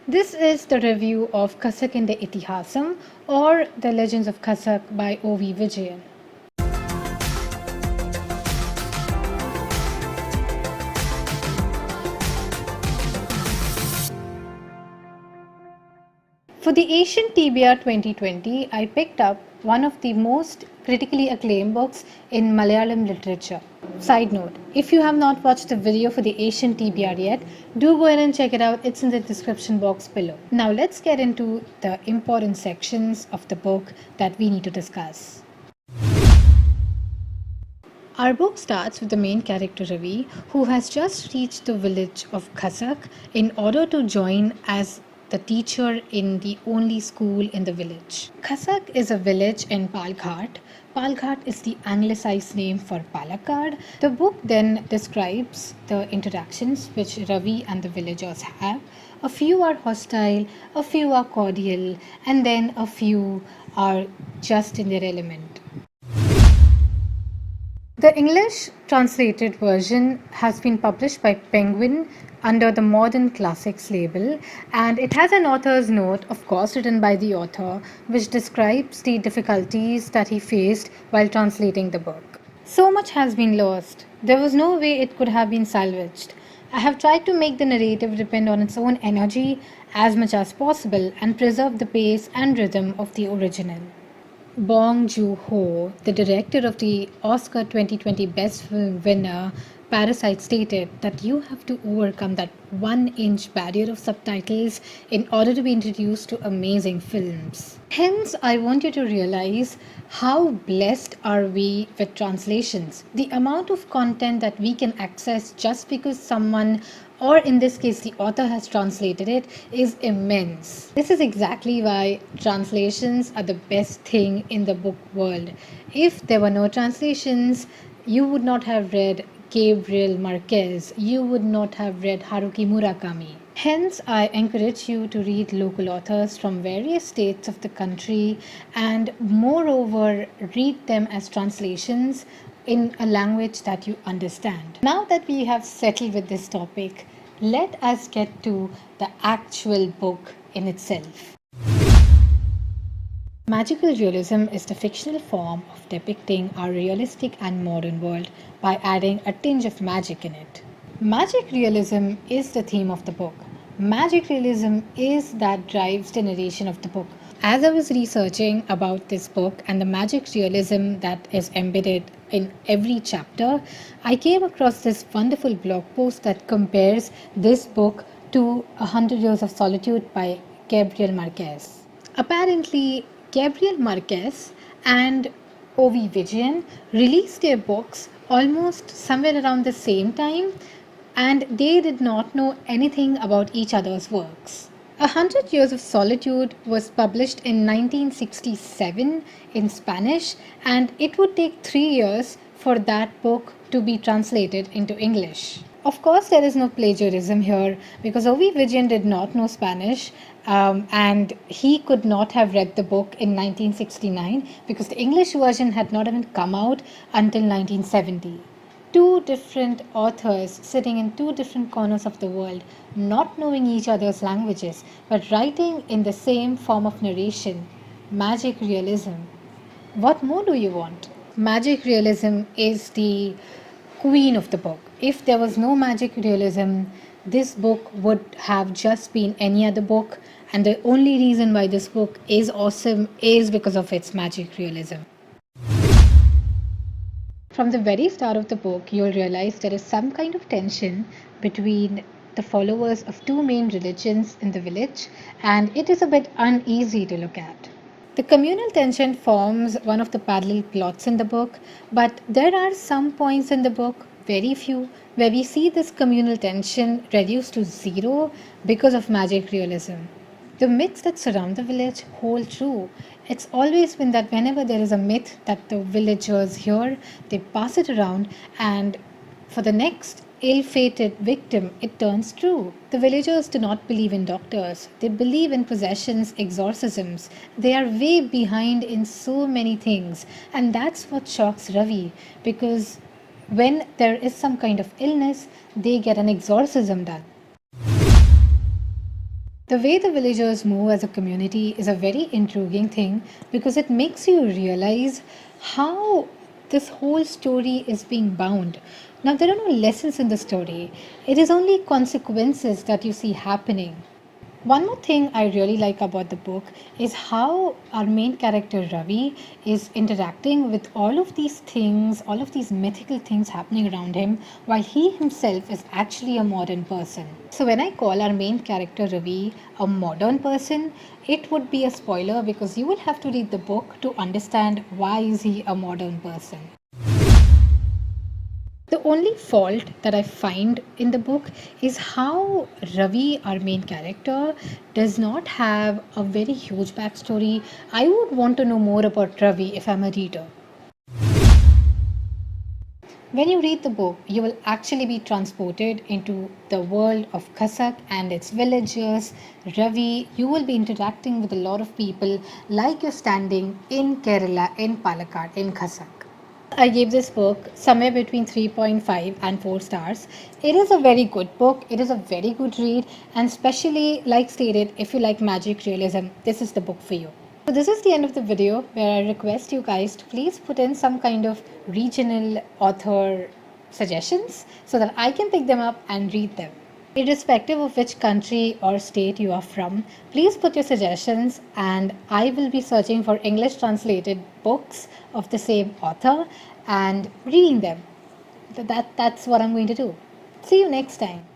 This is the review of Kasakinde Itihasam or The Legends of Kasak by O.V. Vijayan. For the Asian TBR 2020, I picked up one of the most critically acclaimed books in Malayalam literature. Side note, if you have not watched the video for the Asian TBR yet, do go ahead and check it out. It's in the description box below. Now let's get into the important sections of the book that we need to discuss. Our book starts with the main character Ravi, who has just reached the village of Kasak in order to join as the teacher in the only school in the village. Kasak is a village in Palghat. Palghat is the anglicized name for Palakkad. The book then describes the interactions which Ravi and the villagers have. A few are hostile, a few are cordial, and then a few are just in their element. The English translated version has been published by Penguin under the Modern Classics label, and it has an author's note, of course written by the author, which describes the difficulties that he faced while translating the book. So much has been lost. There was no way it could have been salvaged. I have tried to make the narrative depend on its own energy as much as possible and preserve the pace and rhythm of the original. Bong Joon-ho, the director of the Oscar 2020 Best Film winner Parasite, stated that you have to overcome that 1-inch barrier of subtitles in order to be introduced to amazing films. Hence, I want you to realize how blessed are we with translations. The amount of content that we can access just because someone, or in this case the author, has translated it is immense. This is exactly why translations are the best thing in the book world. If there were no translations, you would not have read Gabriel Marquez, you would not have read Haruki Murakami. Hence, I encourage you to read local authors from various states of the country and moreover read them as translations in a language that you understand. Now that we have settled with this topic, let us get to the actual book in itself. Magical realism is the fictional form of depicting our realistic and modern world by adding a tinge of magic in it. Magic realism is the theme of the book. Magic realism is that drives the narration of the book. As I was researching about this book and the magic realism that is embedded in every chapter, I came across this wonderful blog post that compares this book to 100 Years of Solitude by Gabriel Marquez. Apparently, Gabriel Marquez and O.V. Vijayan released their books almost somewhere around the same time, and they did not know anything about each other's works. 100 Years of Solitude was published in 1967 in Spanish, and it would take 3 years for that book to be translated into English. Of course, there is no plagiarism here because O.V. Vijayan did not know Spanish and he could not have read the book in 1969 because the English version had not even come out until 1970. Two different authors sitting in two different corners of the world, not knowing each other's languages, but writing in the same form of narration. Magic realism. What more do you want? Magic realism is the queen of the book. If there was no magic realism, this book would have just been any other book, and the only reason why this book is awesome is because of its magic realism. From the very start of the book, you'll realize there is some kind of tension between the followers of two main religions in the village, and it is a bit uneasy to look at. The communal tension forms one of the parallel plots in the book, but there are some points in the book, very few, where we see this communal tension reduced to zero because of magic realism. The myths that surround the village hold true. It's always been that whenever there is a myth that the villagers hear, they pass it around, and for the next ill-fated victim, it turns true. The villagers do not believe in doctors. They believe in possessions, exorcisms. They are way behind in so many things, and that's what shocks Ravi, because when there is some kind of illness, they get an exorcism done. The way the villagers move as a community is a very intriguing thing because it makes you realize how this whole story is being bound. Now, there are no lessons in the story, it is only consequences that you see happening. One more thing I really like about the book is how our main character Ravi is interacting with all of these things, all of these mythical things happening around him, while he himself is actually a modern person. So, when I call our main character Ravi a modern person, it would be a spoiler because you will have to read the book to understand why is he a modern person. The only fault that I find in the book is how Ravi, our main character, does not have a very huge backstory. I would want to know more about Ravi if I'm a reader. When you read the book, you will actually be transported into the world of Kasak and its villagers. Ravi, you will be interacting with a lot of people like you're standing in Kerala, in Palakkad, in Kasak. I gave this book somewhere between 3.5 and 4 stars. It is a very good book. It is a very good read, and especially, like stated, if you like magic realism, this is the book for you. So, this is the end of the video where I request you guys to please put in some kind of regional author suggestions so that I can pick them up and read them. Irrespective of which country or state you are from, please put your suggestions and I will be searching for English translated books of the same author and reading them. That's what I'm going to do. See you next time.